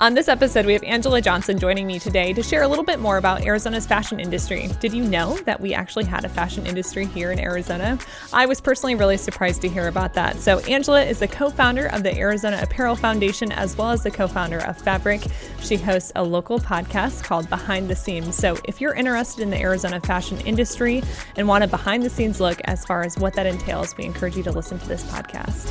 On this episode, we have Angela Johnson joining me today to share a little bit more about Arizona's fashion industry. Did you know that we actually had a fashion industry here in Arizona? I was personally really surprised to hear about that. So Angela is the co-founder of the Arizona Apparel Foundation, as well as the co-founder of F.A.B.R.I.C. She hosts a local podcast called Behind the Scenes. So if you're interested in the Arizona fashion industry and want a behind the scenes look as far as what that entails, we encourage you to listen to this podcast.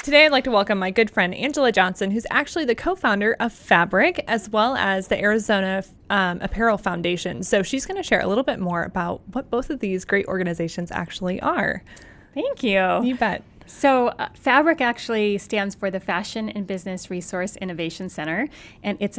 Today, I'd like to welcome my good friend, Angela Johnson, who's actually the co-founder of F.A.B.R.I.C. as well as the Arizona Apparel Foundation. So she's going to share a little bit more about what both of these great organizations actually are. Thank you. You bet. So F.A.B.R.I.C. actually stands for the Fashion and Business Resource Innovation Center, and it's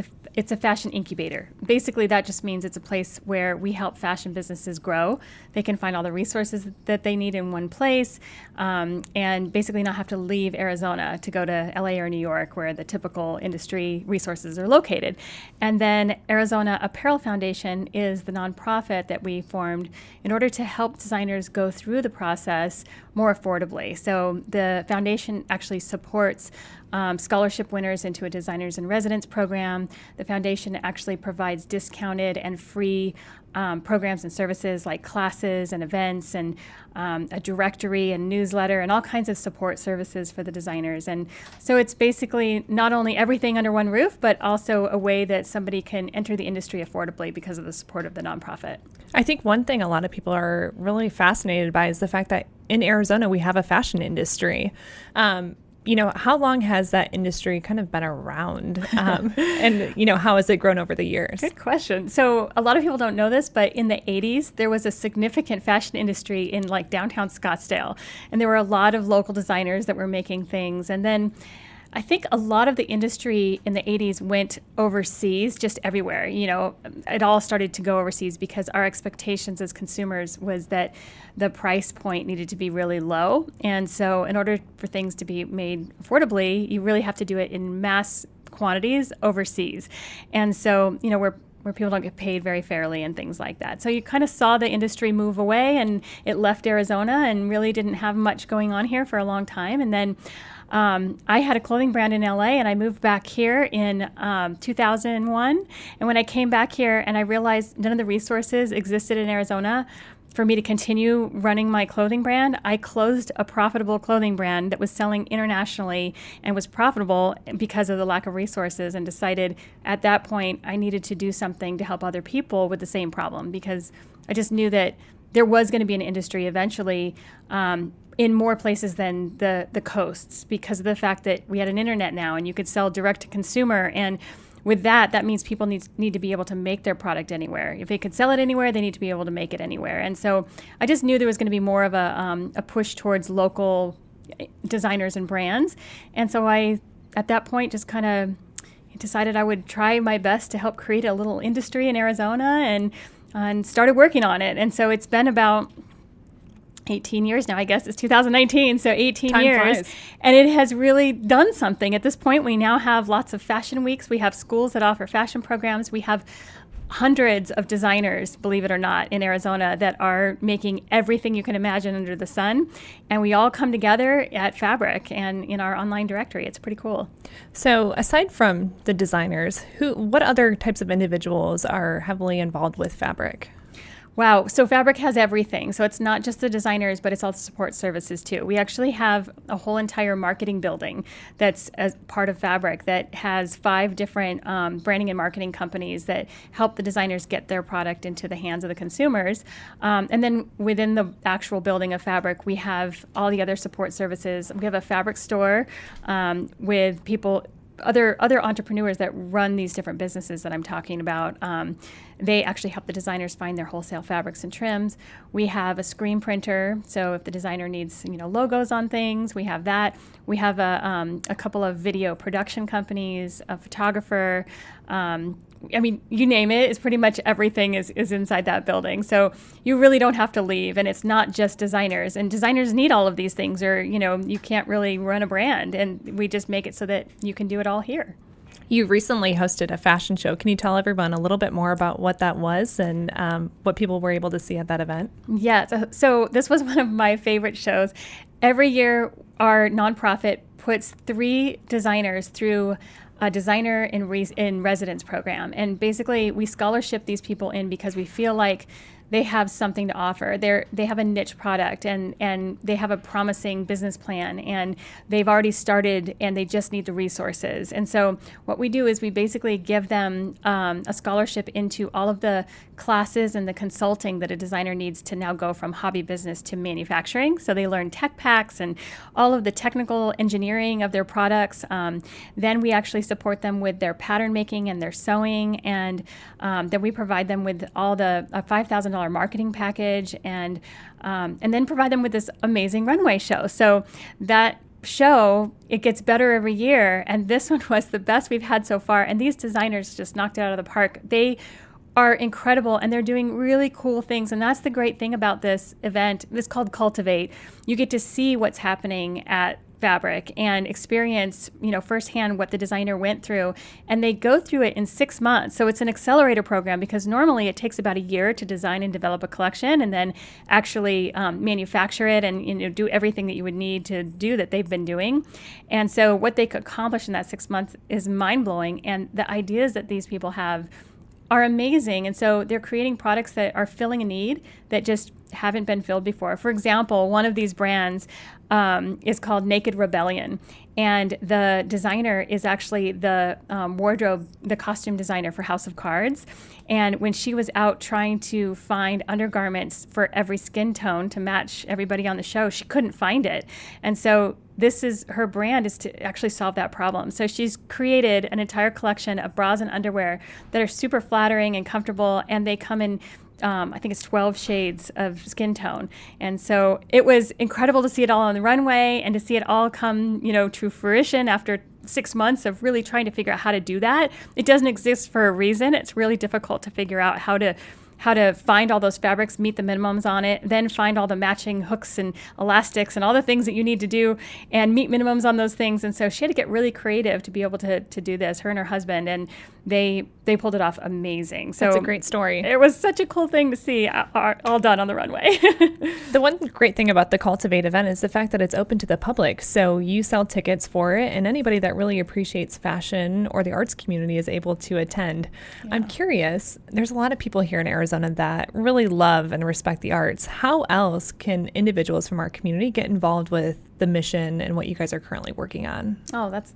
a fashion incubator. Basically, that just means it's a place where we help fashion businesses grow. They can find all the resources that they need in one place, and basically not have to leave Arizona to go to LA or New York, where the typical industry resources are located. And then Arizona Apparel Foundation is the nonprofit that we formed in order to help designers go through the process more affordably. So the foundation actually supports scholarship winners into a Designers in Residence program. The foundation actually provides discounted and free programs and services like classes and events and a directory and newsletter and all kinds of support services for the designers. And so it's basically not only everything under one roof, but also a way that somebody can enter the industry affordably because of the support of the nonprofit. I think one thing a lot of people are really fascinated by is the fact that in Arizona, we have a fashion industry. How long has that industry kind of been around? And, how has it grown over the years? Good question. So a lot of people don't know this, but in the 80s, there was a significant fashion industry in like downtown Scottsdale. And there were a lot of local designers that were making things. And then I think a lot of the industry in the 80s went overseas, just everywhere. It all started to go overseas because our expectations as consumers was that the price point needed to be really low. And so in order for things to be made affordably, you really have to do it in mass quantities overseas. And so, where people don't get paid very fairly and things like that. So you kind of saw the industry move away, and it left Arizona and really didn't have much going on here for a long time. And then I had a clothing brand in LA, and I moved back here in 2001. And when I came back here and I realized none of the resources existed in Arizona for me to continue running my clothing brand, I closed a profitable clothing brand that was selling internationally and was profitable because of the lack of resources, and decided at that point I needed to do something to help other people with the same problem, because I just knew that there was going to be an industry eventually in more places than the coasts, because of the fact that we had an internet now and you could sell direct to consumer. And with that means people need to be able to make their product anywhere. If they could sell it anywhere, they need to be able to make it anywhere. And so I just knew there was going to be more of a push towards local designers and brands. And so I, at that point, just kind of decided I would try my best to help create a little industry in Arizona, and started working on it. And so it's been about 18 years now, I guess. It's 2019, so 18 Time years. flies. And it has really done something. At this point, we now have lots of fashion weeks. We have schools that offer fashion programs. We have hundreds of designers, believe it or not, in Arizona that are making everything you can imagine under the sun. And we all come together at F.A.B.R.I.C. and in our online directory. It's pretty cool. So aside from the designers, what other types of individuals are heavily involved with F.A.B.R.I.C.? Wow. So F.A.B.R.I.C. has everything. So it's not just the designers, but it's all the support services too. We actually have a whole entire marketing building that's as part of F.A.B.R.I.C. that has 5 different branding and marketing companies that help the designers get their product into the hands of the consumers. And then within the actual building of F.A.B.R.I.C., we have all the other support services. We have a F.A.B.R.I.C. store with people, other entrepreneurs that run these different businesses that I'm talking about. They actually help the designers find their wholesale fabrics and trims. We have a screen printer, so if the designer needs logos on things, we have that. We have a couple of video production companies, a photographer. You name it. It's pretty much everything is inside that building. So you really don't have to leave, and it's not just designers. And designers need all of these things, or you can't really run a brand. And we just make it so that you can do it all here. You recently hosted a fashion show. Can you tell everyone a little bit more about what that was and what people were able to see at that event? Yeah, so this was one of my favorite shows. Every year, our nonprofit puts 3 designers through a designer in residence program. And basically, we scholarship these people in because we feel like they have something to offer. They have a niche product and they have a promising business plan, and they've already started and they just need the resources. And so what we do is we basically give them a scholarship into all of the classes and the consulting that a designer needs to now go from hobby business to manufacturing. So they learn tech packs and all of the technical engineering of their products. Then we actually support them with their pattern making and their sewing, and then we provide them with all the $5,000 marketing package, and then provide them with this amazing runway show. So that show, it gets better every year, and this one was the best we've had so far. And these designers just knocked it out of the park. They are incredible, and they're doing really cool things. And that's the great thing about this event. It's called Cultivate. You get to see what's happening at F.A.B.R.I.C and experience, firsthand what the designer went through. And they go through it in 6 months. So it's an accelerator program, because normally it takes about a year to design and develop a collection and then actually manufacture it and do everything that you would need to do that they've been doing. And so what they could accomplish in that 6 months is mind-blowing. And the ideas that these people have are amazing. And so they're creating products that are filling a need that just haven't been filled before. For example, one of these brands is called Naked Rebellion. And the designer is actually the the costume designer for House of Cards. And when she was out trying to find undergarments for every skin tone to match everybody on the show, she couldn't find it. And so her brand is to actually solve that problem. So she's created an entire collection of bras and underwear that are super flattering and comfortable, and they come in I think it's 12 shades of skin tone. And so it was incredible to see it all on the runway and to see it all come, to fruition after 6 months of really trying to figure out how to do that. It doesn't exist for a reason. It's really difficult to figure out how to find all those fabrics, meet the minimums on it, then find all the matching hooks and elastics and all the things that you need to do and meet minimums on those things. And so she had to get really creative to be able to do this, her and her husband, and they pulled it off amazing. So that's a great story. It was such a cool thing to see all done on the runway. The one great thing about the Cultivate event is the fact that it's open to the public. So you sell tickets for it, and anybody that really appreciates fashion or the arts community is able to attend. Yeah. I'm curious, there's a lot of people here in Arizona that really love and respect the arts. How else can individuals from our community get involved with the mission and what you guys are currently working on?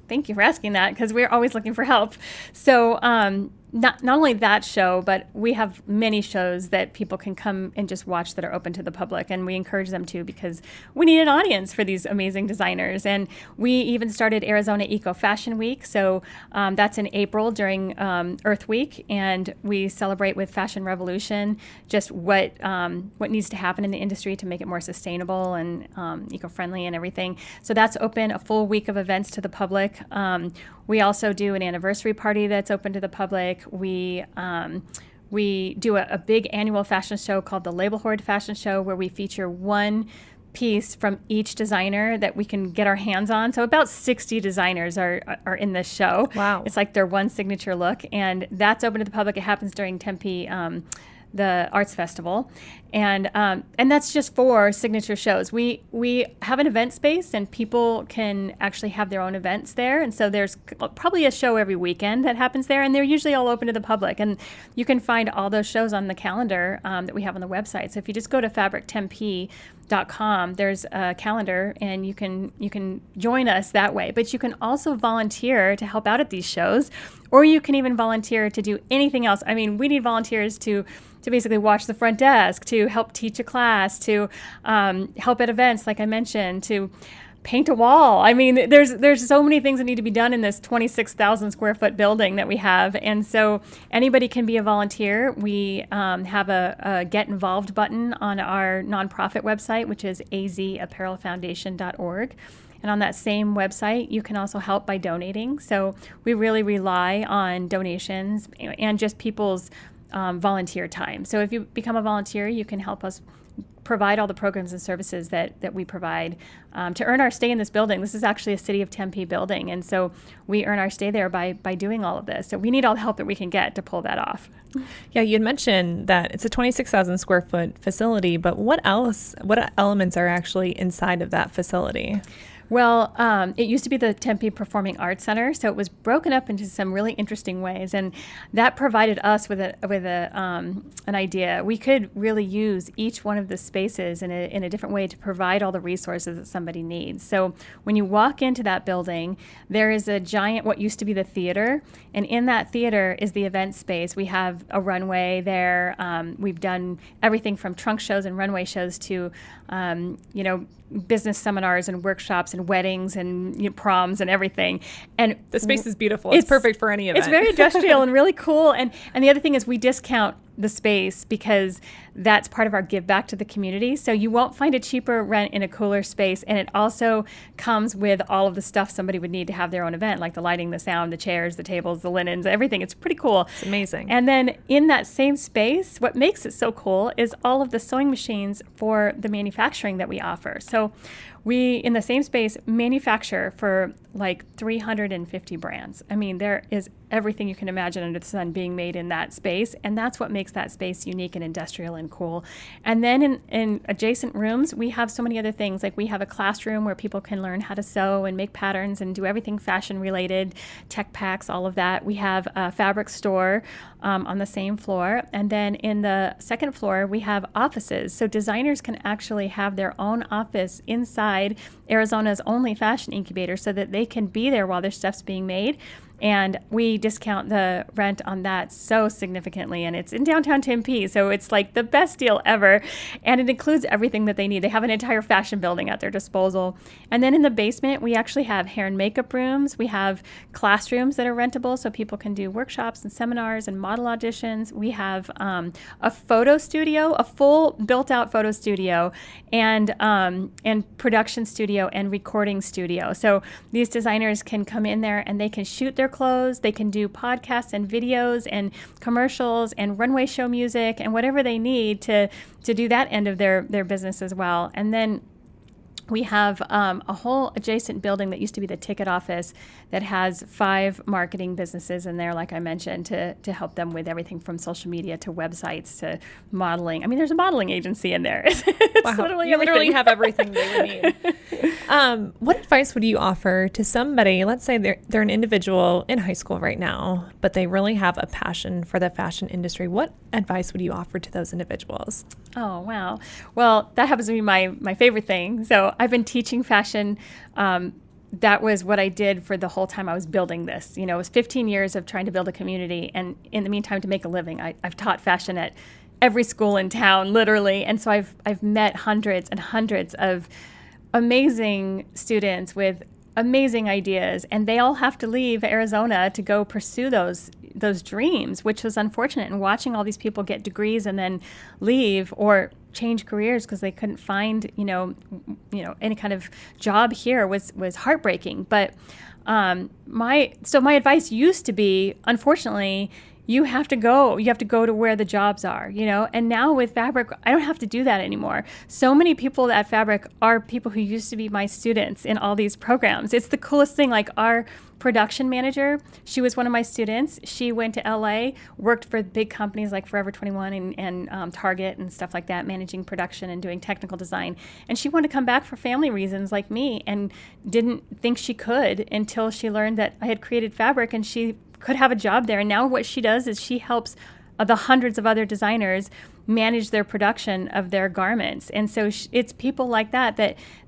Thank you for asking that, because we're always looking for help. So not only that show, but we have many shows that people can come and just watch that are open to the public, and we encourage them to, because we need an audience for these amazing designers. And we even started Arizona Eco Fashion Week, so that's in April during Earth Week, and we celebrate with Fashion Revolution just what needs to happen in the industry to make it more sustainable and eco-friendly and everything. So that's open, a full week of events to the public. We also do an anniversary party that's open to the public. We do a big annual fashion show called the Label Hoard Fashion Show, where we feature one piece from each designer that we can get our hands on. So about 60 designers are in this show. Wow. It's like their one signature look, and that's open to the public. It happens during Tempe, the Arts Festival, and that's just for signature shows. We have an event space, and people can actually have their own events there, and so there's probably a show every weekend that happens there, and they're usually all open to the public, and you can find all those shows on the calendar that we have on the website. So if you just go to fabrictempe.com, there's a calendar, and you can join us that way. But you can also volunteer to help out at these shows, or you can even volunteer to do anything else. I mean, we need volunteers to basically watch the front desk, to help teach a class, to help at events, like I mentioned, to paint a wall. I mean, there's so many things that need to be done in this 26,000 square foot building that we have. And so anybody can be a volunteer. We have a Get Involved button on our nonprofit website, which is azapparelfoundation.org. And on that same website, you can also help by donating. So we really rely on donations and just people's volunteer time. So if you become a volunteer, you can help us provide all the programs and services that we provide to earn our stay in this building. This is actually a City of Tempe building, and so we earn our stay there by doing all of this. So we need all the help that we can get to pull that off. Yeah, you had mentioned that it's a 26,000 square foot facility, but what elements are actually inside of that facility? Well, it used to be the Tempe Performing Arts Center, so it was broken up into some really interesting ways, and that provided us with an idea. We could really use each one of the spaces in a different way to provide all the resources that somebody needs. So when you walk into that building, there is a giant, what used to be the theater, and in that theater is the event space. We have a runway there. We've done everything from trunk shows and runway shows to, business seminars and workshops and weddings and proms and everything. And the space is beautiful. It's perfect for any event. It's very industrial and really cool. And the other thing is we discount the space because that's part of our give back to the community. So you won't find a cheaper rent in a cooler space. And it also comes with all of the stuff somebody would need to have their own event, like the lighting, the sound, the chairs, the tables, the linens, everything. It's pretty cool. It's amazing. And then in that same space, what makes it so cool is all of the sewing machines for the manufacturing that we offer. So we, in the same space, manufacture for like 350 brands. I mean, there is everything you can imagine under the sun being made in that space, and that's what makes that space unique and industrial and cool. And then in adjacent rooms, we have so many other things. Like we have a classroom where people can learn how to sew and make patterns and do everything fashion related, tech packs, all of that. We have a fabric store on the same floor. And then in the second floor, we have offices. So designers can actually have their own office inside Arizona's only fashion incubator so that they can be there while their stuff's being made. And we discount the rent on that so significantly. And it's in downtown Tempe, so it's like the best deal ever. And it includes everything that they need. They have an entire fashion building at their disposal. And then in the basement, we actually have hair and makeup rooms. We have classrooms that are rentable so people can do workshops and seminars and model auditions. We have a photo studio, a full built-out photo studio, and production studio and recording studio. So these designers can come in there and they can shoot their clothes, they can do podcasts and videos and commercials and runway show music and whatever they need to do that end of their business as well. And then we have a whole adjacent building that used to be the ticket office that has 5 marketing businesses in there, like I mentioned, to help them with everything from social media to websites to modeling. I mean, there's a modeling agency in there. It's wow. literally you everything. literally have everything they would need. What advice would you offer to somebody, let's say they're an individual in high school right now, but they really have a passion for the fashion industry. What advice would you offer to those individuals? Oh, wow. Well, that happens to be my favorite thing. So I've been teaching fashion. That was what I did for the whole time I was building this. It was 15 years of trying to build a community. And in the meantime, to make a living, I've taught fashion at every school in town, literally. And so I've met hundreds and hundreds of amazing students with amazing ideas, and they all have to leave Arizona to go pursue those dreams, which was unfortunate. And watching all these people get degrees and then leave or change careers because they couldn't find any kind of job here was heartbreaking. But my advice used to be, unfortunately, you have to go to where the jobs are, and now with F.A.B.R.I.C, I don't have to do that anymore. So many people at F.A.B.R.I.C are people who used to be my students in all these programs. It's the coolest thing. Like our production manager, she was one of my students. She went to LA, worked for big companies like Forever 21 and Target and stuff like that, managing production and doing technical design. And she wanted to come back for family reasons like me and didn't think she could until she learned that I had created F.A.B.R.I.C and she could have a job there. And now what she does is she helps the hundreds of other designers manage their production of their garments. And so it's people like that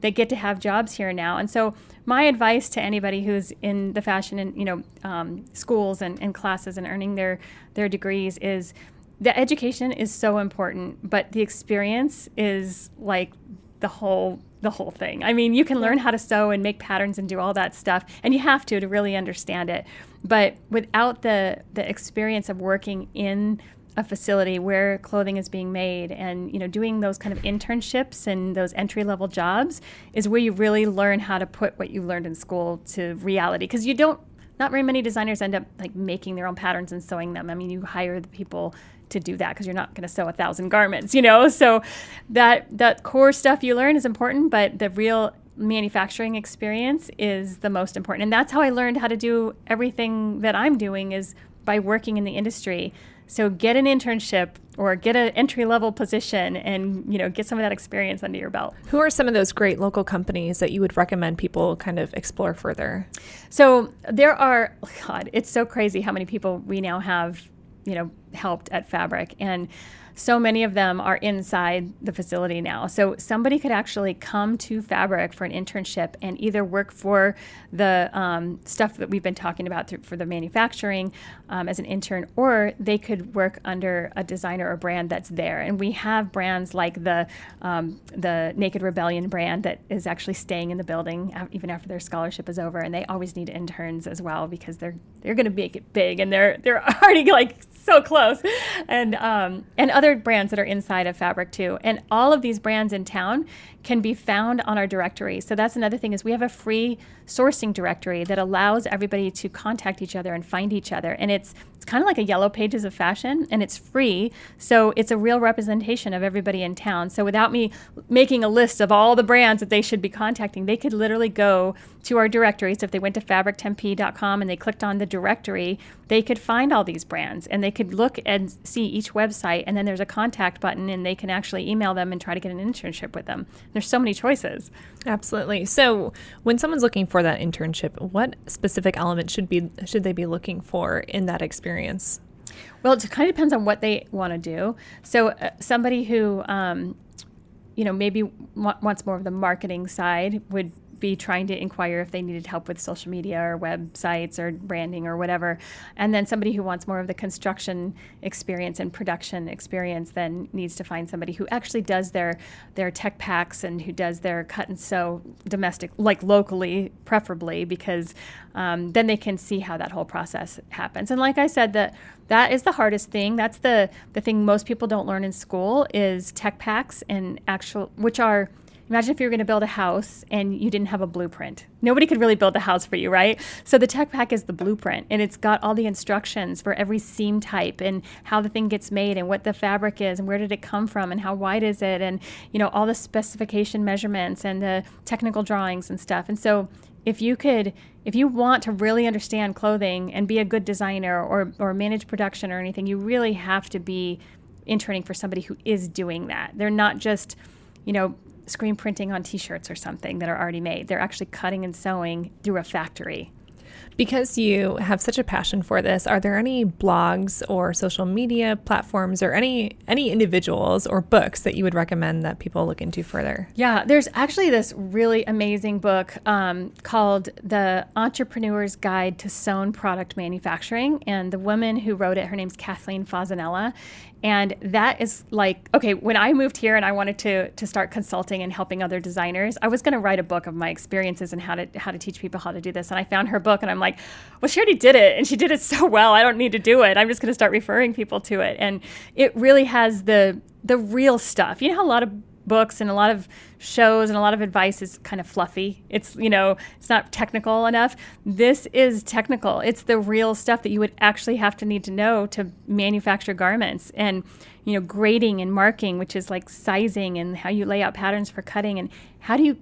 get to have jobs here now. And so my advice to anybody who's in the fashion and schools and classes and earning their degrees is the education is so important, but the experience is like the whole thing. I mean, you can learn how to sew and make patterns and do all that stuff, and you have to really understand it. But without the experience of working in a facility where clothing is being made and doing those kind of internships and those entry-level jobs is where you really learn how to put what you learned in school to reality. Because not very many designers end up like making their own patterns and sewing them. I mean, you hire the people to do that because you're not going to sew 1,000 garments, So that core stuff you learn is important, but the real manufacturing experience is the most important. And that's how I learned how to do everything that I'm doing, is by working in the industry. So get an internship or get an entry-level position and, get some of that experience under your belt. Who are some of those great local companies that you would recommend people kind of explore further? So there are, God, it's so crazy how many people we now have, helped at F.A.B.R.I.C. And so many of them are inside the facility now. So somebody could actually come to F.A.B.R.I.C. for an internship and either work for the stuff that we've been talking about for the manufacturing as an intern, or they could work under a designer or brand that's there. And we have brands like the Naked Rebellion brand that is actually staying in the building even after their scholarship is over. And they always need interns as well because they're going to make it big, and they're already like so close. And other brands that are inside of F.A.B.R.I.C. too. And all of these brands in town can be found on our directory. So that's another thing, is we have a free sourcing directory that allows everybody to contact each other and find each other. And it's kind of like a Yellow Pages of fashion, and it's free. So it's a real representation of everybody in town. So without me making a list of all the brands that they should be contacting, they could literally go to our directory. So if they went to fabrictempe.com and they clicked on the directory, they could find all these brands, and they could look and see each website, and then there's a contact button, and they can actually email them and try to get an internship with them. There's so many choices. Absolutely. So when someone's looking for that internship, what specific elements should they be looking for in that experience? Well, it kind of depends on what they want to do. So somebody who, maybe wants more of the marketing side would be trying to inquire if they needed help with social media or websites or branding or whatever. And then somebody who wants more of the construction experience and production experience then needs to find somebody who actually does their tech packs and who does their cut and sew domestic, like locally, preferably, because then they can see how that whole process happens. And like I said, that is the hardest thing. That's the thing most people don't learn in school, is tech packs and which are, imagine if you were going to build a house and you didn't have a blueprint. Nobody could really build a house for you, right? So the tech pack is the blueprint, and it's got all the instructions for every seam type and how the thing gets made and what the fabric is and where did it come from and how wide is it, and all the specification measurements and the technical drawings and stuff. And so if you want to really understand clothing and be a good designer or manage production or anything, you really have to be interning for somebody who is doing that. They're not just, screen printing on t-shirts or something that are already made. They're actually cutting and sewing through a factory. Because you have such a passion for this, are there any blogs or social media platforms or any individuals or books that you would recommend that people look into further? Yeah, there's actually this really amazing book called The Entrepreneur's Guide to Sewn Product Manufacturing. And the woman who wrote it, her name's Kathleen Fasanella. And that is like, okay, when I moved here and I wanted to start consulting and helping other designers, I was going to write a book of my experiences and how to teach people how to do this. And I found her book and I'm like, well, she already did it. And she did it so well. I don't need to do it. I'm just going to start referring people to it. And it really has the real stuff. You know how a lot of books and a lot of shows and a lot of advice is kind of fluffy. It's, it's not technical enough. This is technical. It's the real stuff that you would actually have to need to know to manufacture garments, and, grading and marking, which is like sizing and how you lay out patterns for cutting, and how do you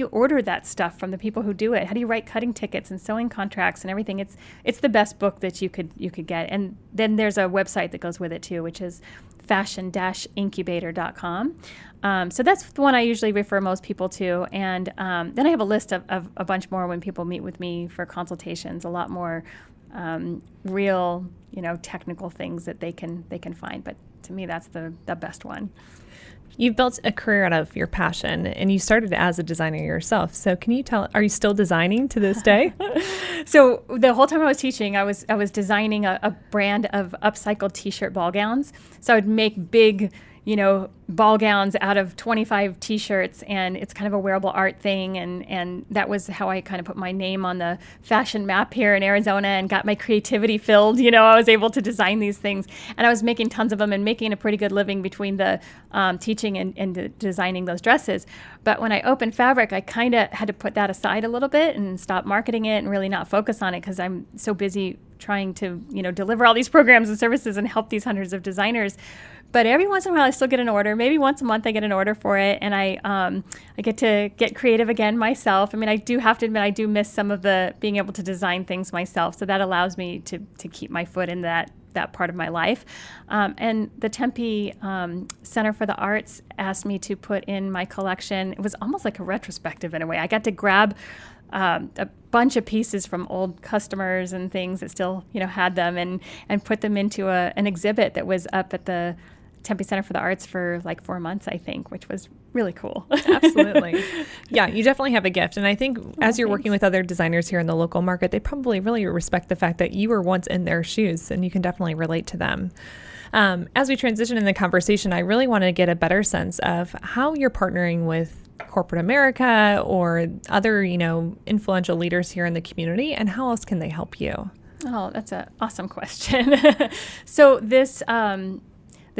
order that stuff from the people who do it? How do you write cutting tickets and sewing contracts and everything? It's the best book that you could get. And then there's a website that goes with it too, which is fashion-incubator.com. So that's the one I usually refer most people to. And then I have a list of a bunch more when people meet with me for consultations, a lot more real, technical things that they can find. But to me, that's the best one. You've built a career out of your passion, and you started as a designer yourself. So can you are you still designing to this day? So the whole time I was teaching, I was designing a brand of upcycled t-shirt ball gowns. So I would make big, ball gowns out of 25 t-shirts, and it's kind of a wearable art thing. And that was how I kind of put my name on the fashion map here in Arizona and got my creativity filled. I was able to design these things, and I was making tons of them and making a pretty good living between the teaching and designing those dresses. But when I opened F.A.B.R.I.C, I kind of had to put that aside a little bit and stop marketing it and really not focus on it because I'm so busy trying to, deliver all these programs and services and help these hundreds of designers. But every once in a while, I still get an order. Maybe once a month, I get an order for it, and I get to get creative again myself. I mean, I do have to admit, I do miss some of the being able to design things myself. So that allows me to keep my foot in that part of my life. And the Tempe Center for the Arts asked me to put in my collection. It was almost like a retrospective in a way. I got to grab a bunch of pieces from old customers and things that still, had them, and put them into an exhibit that was up at the Tempe Center for the Arts for like 4 months, I think, which was really cool. Absolutely. Yeah, you definitely have a gift. And I think as you're working with other designers here in the local market, they probably really respect the fact that you were once in their shoes, and you can definitely relate to them. As we transition in the conversation, I really want to get a better sense of how you're partnering with corporate America or other, influential leaders here in the community, and how else can they help you? Oh, that's an awesome question. So this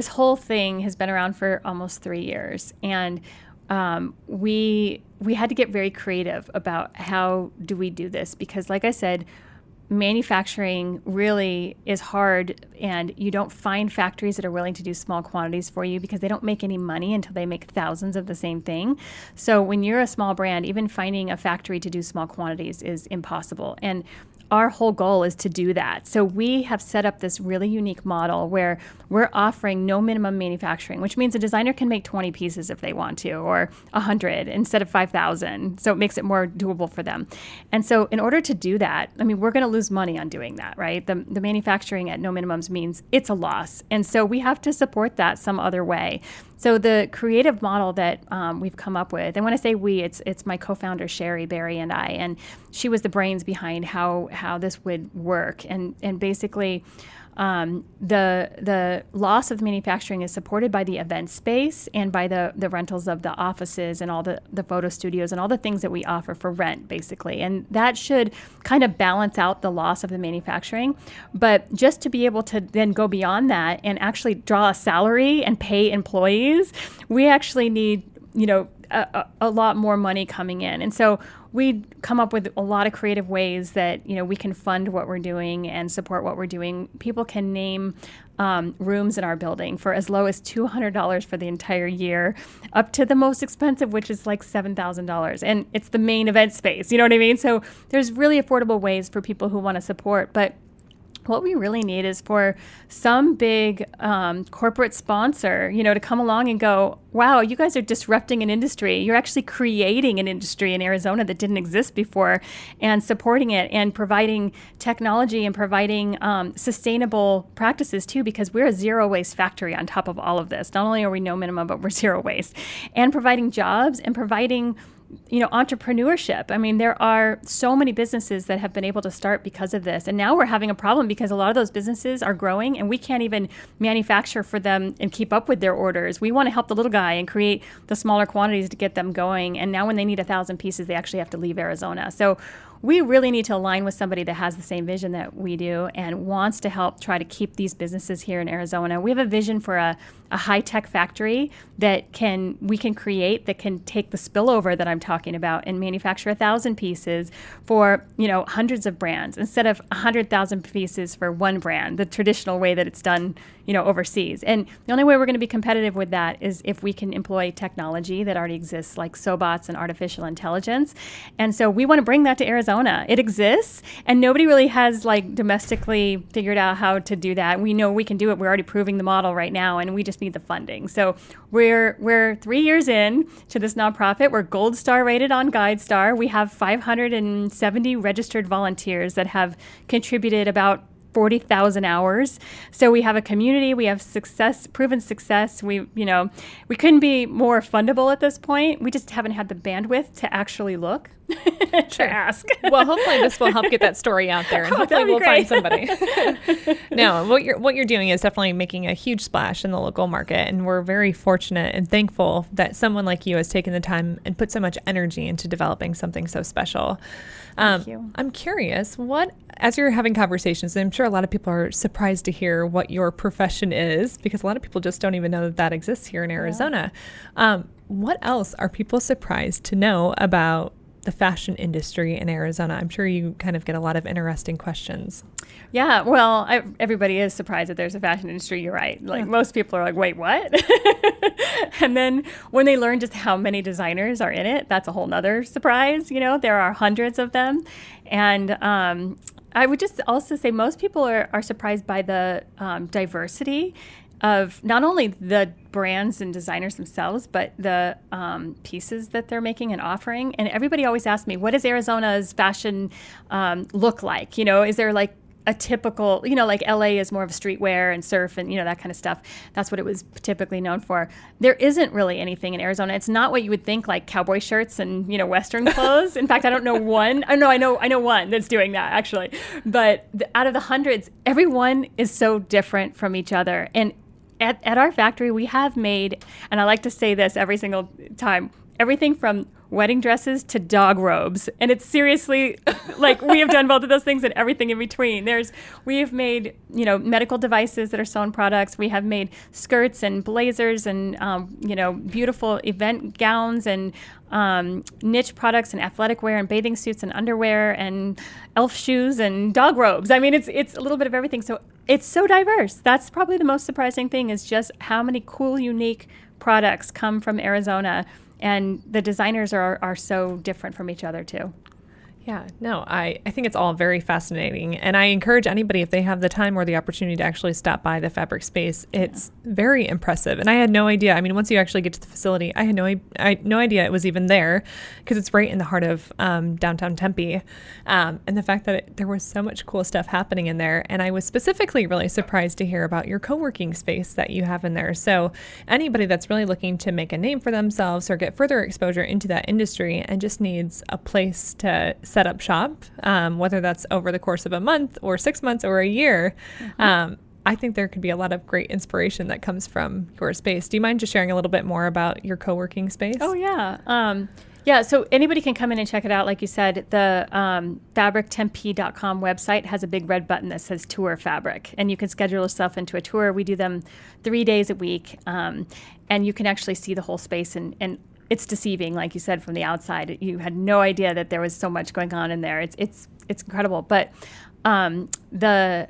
whole thing has been around for almost 3 years, and we had to get very creative about how do we do this, because like I said, manufacturing really is hard, and you don't find factories that are willing to do small quantities for you because they don't make any money until they make thousands of the same thing. So when you're a small brand, even finding a factory to do small quantities is impossible. And our whole goal is to do that. So we have set up this really unique model where we're offering no minimum manufacturing, which means a designer can make 20 pieces if they want to, or 100 instead of 5,000. So it makes it more doable for them. And so in order to do that, I mean, we're going to lose money on doing that, right? The manufacturing at no minimums means it's a loss. And so we have to support that some other way. So the creative model that we've come up with, and when I say we, it's my co-founder Sherry, Barry, and I, and she was the brains behind how this would work. And basically, the loss of manufacturing is supported by the event space and by the rentals of the offices and all the photo studios and all the things that we offer for rent, basically. And that should kind of balance out the loss of the manufacturing. But just to be able to then go beyond that and actually draw a salary and pay employees, we actually need, a lot more money coming in. And so we come up with a lot of creative ways that, we can fund what we're doing and support what we're doing. People can name rooms in our building for as low as $200 for the entire year, up to the most expensive, which is like $7,000. And it's the main event space, you know what I mean? So there's really affordable ways for people who want to support. But what we really need is for some big corporate sponsor, to come along and go, wow, you guys are disrupting an industry. You're actually creating an industry in Arizona that didn't exist before, and supporting it and providing technology and providing sustainable practices too, because we're a zero waste factory on top of all of this. Not only are we no minimum, but we're zero waste, and providing jobs and providing entrepreneurship. I mean, there are so many businesses that have been able to start because of this. And now we're having a problem because a lot of those businesses are growing and we can't even manufacture for them and keep up with their orders. We want to help the little guy and create the smaller quantities to get them going. And now when they need 1,000 pieces, they actually have to leave Arizona. So we really need to align with somebody that has the same vision that we do and wants to help try to keep these businesses here in Arizona. We have a vision for a high-tech factory that we can create, that can take the spillover that I'm talking about and manufacture 1,000 pieces for, hundreds of brands instead of 100,000 pieces for one brand, the traditional way that it's done, overseas. And the only way we're going to be competitive with that is if we can employ technology that already exists, like sobots and artificial intelligence. And so we want to bring that to Arizona. It exists, and nobody really has domestically figured out how to do that. We know we can do it. We're already proving the model right now, and we just need the funding. So we're 3 years in to this nonprofit. We're Gold Star rated on GuideStar. We have 570 registered volunteers that have contributed about 40,000 hours. So we have a community, we have proven success. We couldn't be more fundable at this point. We just haven't had the bandwidth to actually look to ask. Well, hopefully this will help get that story out there, and hopefully we'll find somebody. No, what you're doing is definitely making a huge splash in the local market, and we're very fortunate and thankful that someone like you has taken the time and put so much energy into developing something so special. Thank you. I'm curious, as you're having conversations, I'm sure a lot of people are surprised to hear what your profession is, because a lot of people just don't even know that exists here in Arizona. What else are people surprised to know about the fashion industry in Arizona? I'm sure you kind of get a lot of interesting questions. Yeah, well, everybody is surprised that there's a fashion industry. You're right. Like most people are like, wait, what? And then when they learn just how many designers are in it, that's a whole nother surprise. There are hundreds of them. And I would just also say most people are surprised by the diversity of not only the brands and designers themselves, but the pieces that they're making and offering. And everybody always asks me, what does Arizona's fashion look like? Is there like a typical, like LA is more of a streetwear and surf and, that kind of stuff. That's what it was typically known for. There isn't really anything in Arizona. It's not what you would think, like cowboy shirts and, Western clothes. In fact, I don't know one. Oh, no, I know one that's doing that actually. But out of the hundreds, everyone is so different from each other. And at our factory, we have made, and I like to say this every single time, everything from wedding dresses to dog robes. And it's seriously like we have done both of those things and everything in between. We have made, medical devices that are sewn products. We have made skirts and blazers and, beautiful event gowns and niche products and athletic wear and bathing suits and underwear and elf shoes and dog robes. I mean, it's a little bit of everything. So it's so diverse. That's probably the most surprising thing is just how many cool, unique products come from Arizona. And the designers are so different from each other, too. Yeah, no, I think it's all very fascinating. And I encourage anybody, if they have the time or the opportunity to actually stop by the F.A.B.R.I.C space, it's very impressive. And I had no idea. I mean, once you actually get to the facility, I had no idea it was even there because it's right in the heart of downtown Tempe. And the fact that there was so much cool stuff happening in there. And I was specifically really surprised to hear about your co-working space that you have in there. So anybody that's really looking to make a name for themselves or get further exposure into that industry and just needs a place to set up shop, whether that's over the course of a month or 6 months or a year, I think there could be a lot of great inspiration that comes from your space. Do you mind just sharing a little bit more about your co-working space? Oh, yeah. So anybody can come in and check it out. Like you said, the fabrictempe.com website has a big red button that says Tour Fabric, and you can schedule yourself into a tour. We do them 3 days a week, and you can actually see the whole space and it's deceiving, like you said, from the outside. You had no idea that there was so much going on in there. It's incredible. But the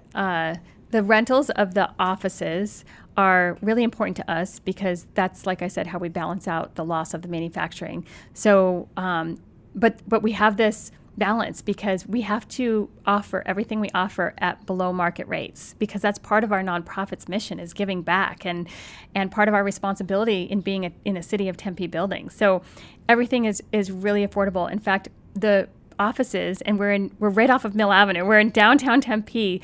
rentals of the offices are really important to us because that's, like I said, how we balance out the loss of the manufacturing. So, but we have this balance because we have to offer everything we offer at below market rates because that's part of our nonprofit's mission is giving back and part of our responsibility in being in a city of Tempe building. So everything is really affordable. In fact, the offices, and we're right off of Mill Avenue. We're in downtown Tempe,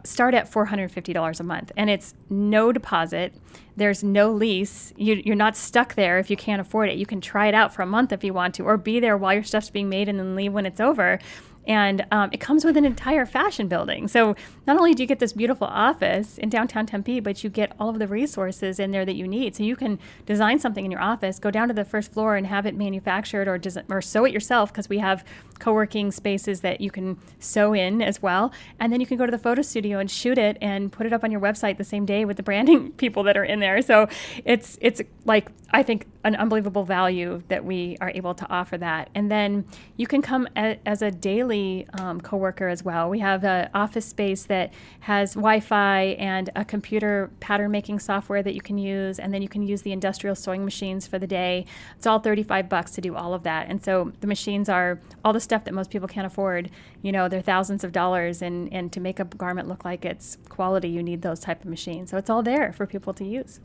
start at $450 a month, and it's no deposit. There's no lease. You're not stuck there if you can't afford it. You can try it out for a month if you want to, or be there while your stuff's being made and then leave when it's over. And it comes with an entire fashion building. So not only do you get this beautiful office in downtown Tempe, but you get all of the resources in there that you need. So you can design something in your office, go down to the first floor and have it manufactured or sew it yourself because we have co-working spaces that you can sew in as well. And then you can go to the photo studio and shoot it and put it up on your website the same day with the branding people that are in there. So it's like, I think, an unbelievable value that we are able to offer that. And then you can come as a daily coworker as well. We have an office space that has Wi-Fi and a computer pattern making software that you can use, and then you can use the industrial sewing machines for the day. It's all $35 to do all of that. And so the machines are all the stuff that most people can't afford. They're thousands of dollars, and to make a garment look like it's quality, you need those type of machines. So it's all there for people to use.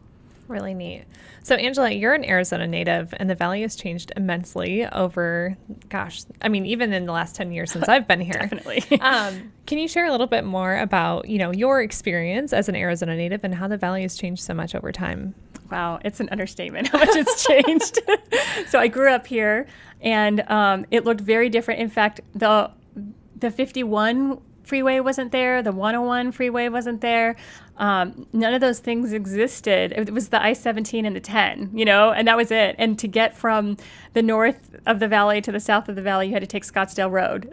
Really neat. So Angela, you're an Arizona native, and the Valley has changed immensely over, even in the last 10 years since I've been here. Definitely. Can you share a little bit more about, your experience as an Arizona native and how the Valley has changed so much over time? Wow, it's an understatement how much it's changed. So I grew up here, and it looked very different. In fact, the 51 freeway wasn't there. The 101 freeway wasn't there. None of those things existed. It was the I-17 and the 10, and that was it. And to get from the north of the valley to the south of the valley, you had to take Scottsdale Road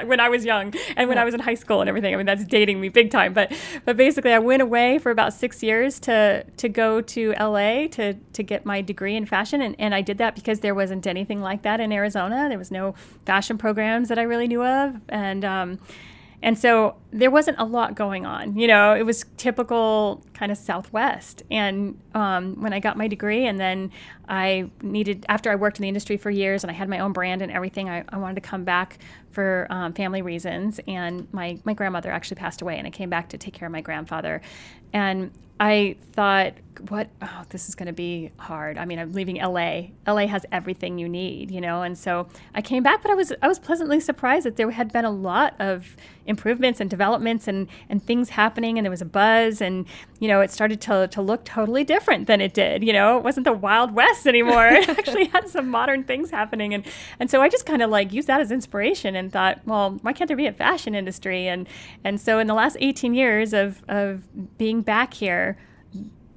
when I was young and when I was in high school and everything. I mean, that's dating me big time. But basically, I went away for about 6 years to go to LA to get my degree in fashion. And I did that because there wasn't anything like that in Arizona. There was no fashion programs that I really knew of. And so there wasn't a lot going on. It was typical kind of Southwest. And when I got my degree, and then after I worked in the industry for years and I had my own brand and everything, I wanted to come back for family reasons. And my grandmother actually passed away, and I came back to take care of my grandfather. And I thought, this is going to be hard. I mean, I'm leaving LA. LA has everything you need, and so I came back, but I was pleasantly surprised that there had been a lot of improvements and developments and things happening, and there was a buzz, and, it started to look totally different than it did. It wasn't the Wild West anymore. It actually had some modern things happening. And so I just kind of used that as inspiration and thought, well, why can't there be a fashion industry? And so in the last 18 years of being back here,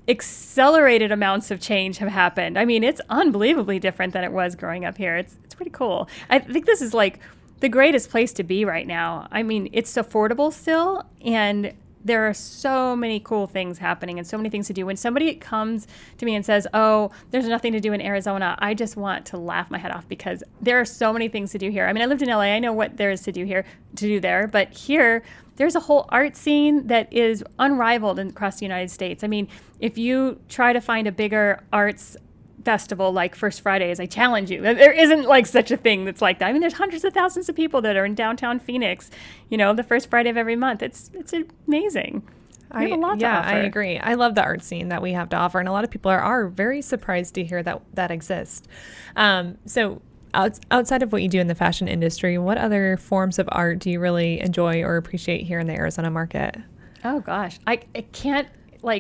accelerated amounts of change have happened. I mean, it's unbelievably different than it was growing up here. It's pretty cool. I think this is the greatest place to be right now. I mean, it's affordable still, and there are so many cool things happening and so many things to do. When somebody comes to me and says, oh, there's nothing to do in Arizona, I just want to laugh my head off because there are so many things to do here. I mean, I lived in LA. I know what there is to do there, but here, there's a whole art scene that is unrivaled across the United States. I mean, if you try to find a bigger arts festival like First Fridays, I challenge you. There isn't such a thing that's like that. I mean, there's hundreds of thousands of people that are in downtown Phoenix, the first Friday of every month. It's amazing. We have a lot to offer. I agree. I love the art scene that we have to offer, and a lot of people are very surprised to hear that exists. So outside of what you do in the fashion industry, what other forms of art do you really enjoy or appreciate here in the Arizona market? Oh gosh, I can't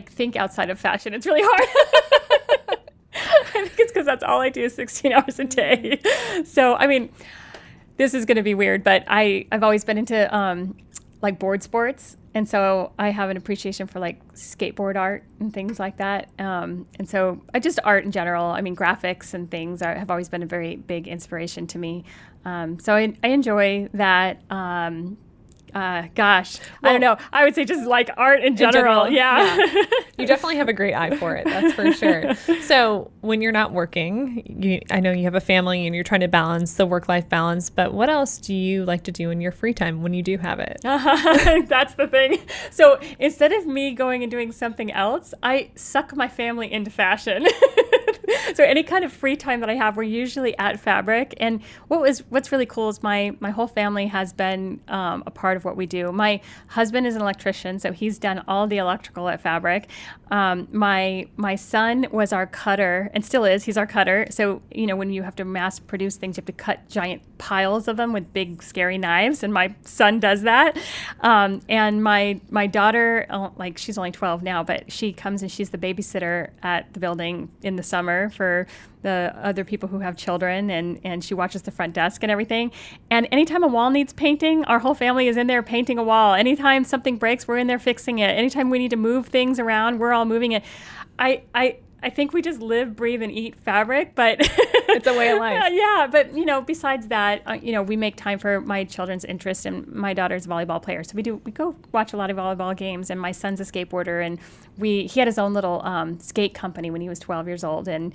think outside of fashion. It's really hard. I think it's because that's all I do 16 hours a day. So, I mean, this is going to be weird, but I've always been into board sports. And so I have an appreciation for skateboard art and things like that. And so just art in general, I mean, graphics and things have always been a very big inspiration to me. So I enjoy that. I don't know. I would say just art in general. Yeah. You definitely have a great eye for it. That's for sure. So when you're not working, I know you have a family and you're trying to balance the work-life balance, but what else do you like to do in your free time when you do have it? That's the thing. So instead of me going and doing something else, I suck my family into fashion. So any kind of free time that I have, we're usually at F.A.B.R.I.C. And what's really cool is my whole family has been a part of what we do. My husband is an electrician, so he's done all the electrical at F.A.B.R.I.C. My son was our cutter, and still is. He's our cutter. So when you have to mass produce things, you have to cut giant piles of them with big scary knives, and my son does that. And my daughter, she's only 12 now, but she comes and she's the babysitter at the building in the summer for the other people who have children, and she watches the front desk and everything. And anytime a wall needs painting, our whole family is in there painting a wall. Anytime something breaks, we're in there fixing it. Anytime we need to move things around, we're all moving it. I think we just live, breathe, and eat F.A.B.R.I.C, but it's a way of life. Yeah, but besides that, we make time for my children's interest, and my daughter's a volleyball player, so we go watch a lot of volleyball games. And my son's a skateboarder, and he had his own little skate company when he was 12 years old, and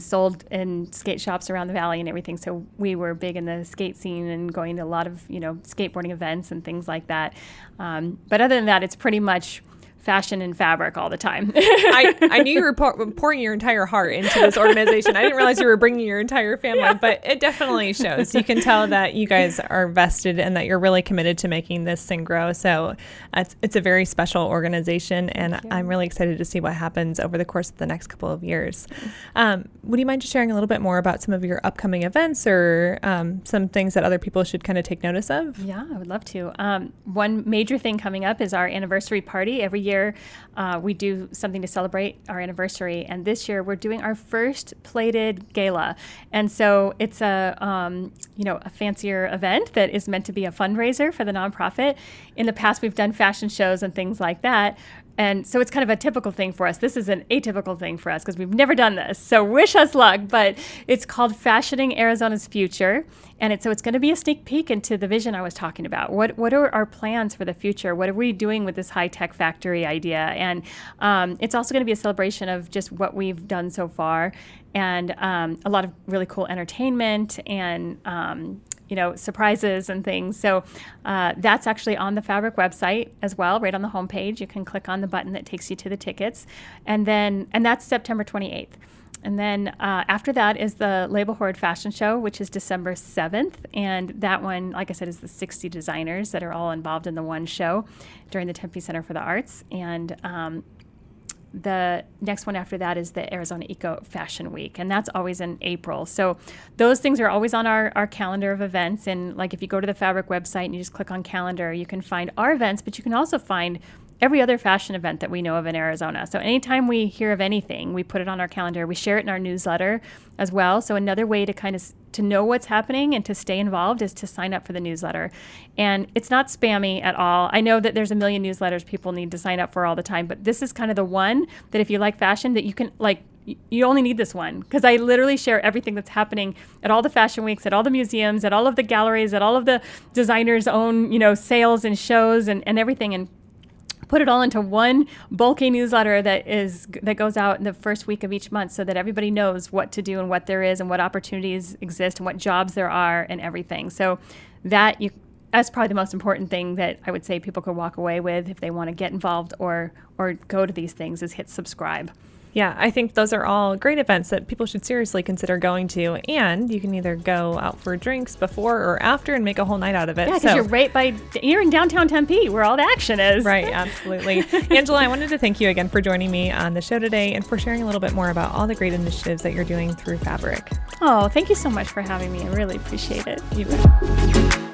sold in skate shops around the valley and everything. So we were big in the skate scene and going to a lot of skateboarding events and things like that. But other than that, it's pretty much fashion and fabric all the time. I knew you were pouring your entire heart into this organization. I didn't realize you were bringing your entire family, but it definitely shows. You can tell that you guys are vested and that you're really committed to making this thing grow. So it's a very special organization, and I'm really excited to see what happens over the course of the next couple of years. Would you mind just sharing a little bit more about some of your upcoming events or some things that other people should kind of take notice of? Yeah, I would love to. One major thing coming up is our anniversary party. Every year we do something to celebrate our anniversary, and this year we're doing our first plated gala. And so it's a fancier event that is meant to be a fundraiser for the nonprofit. In the past, we've done fashion shows and things like that. And so it's kind of a typical thing for us. This is an atypical thing for us because we've never done this. So wish us luck. But it's called Fashioning Arizona's Future. And it's going to be a sneak peek into the vision I was talking about. What are our plans for the future? What are we doing with this high-tech factory idea? And it's also going to be a celebration of just what we've done so far, and a lot of really cool entertainment and surprises and things. So that's actually on the F.A.B.R.I.C website as well, right on the homepage. You can click on the button that takes you to the tickets. And that's September 28th. And then after that is the Label Horde Fashion Show, which is December 7th. And that one, like I said, is the 60 designers that are all involved in the one show during the Tempe Center for the Arts. And the next one after that is the Arizona Eco Fashion Week, and that's always in April. So those things are always on our calendar of events. And like if you go to the F.A.B.R.I.C website and you just click on calendar, you can find our events, but you can also find every other fashion event that we know of in Arizona. So anytime we hear of anything, we put it on our calendar. We share it in our newsletter as well. So another way to kind of to know what's happening and to stay involved is to sign up for the newsletter. And it's not spammy at all. I know that there's a million newsletters people need to sign up for all the time, but this is kind of the one that if you like fashion that you can you only need this one, because I literally share everything that's happening at all the fashion weeks, at all the museums, at all of the galleries, at all of the designers' own, sales and shows and everything, and put it all into one bulky newsletter that goes out in the first week of each month so that everybody knows what to do and what there is and what opportunities exist and what jobs there are and everything. So that's probably the most important thing that I would say people could walk away with if they want to get involved or go to these things is hit subscribe. Yeah, I think those are all great events that people should seriously consider going to. And you can either go out for drinks before or after and make a whole night out of it. Yeah, because you're in downtown Tempe where all the action is. Right, absolutely. Angela, I wanted to thank you again for joining me on the show today and for sharing a little bit more about all the great initiatives that you're doing through F.A.B.R.I.C. Oh, thank you so much for having me. I really appreciate it. You bet.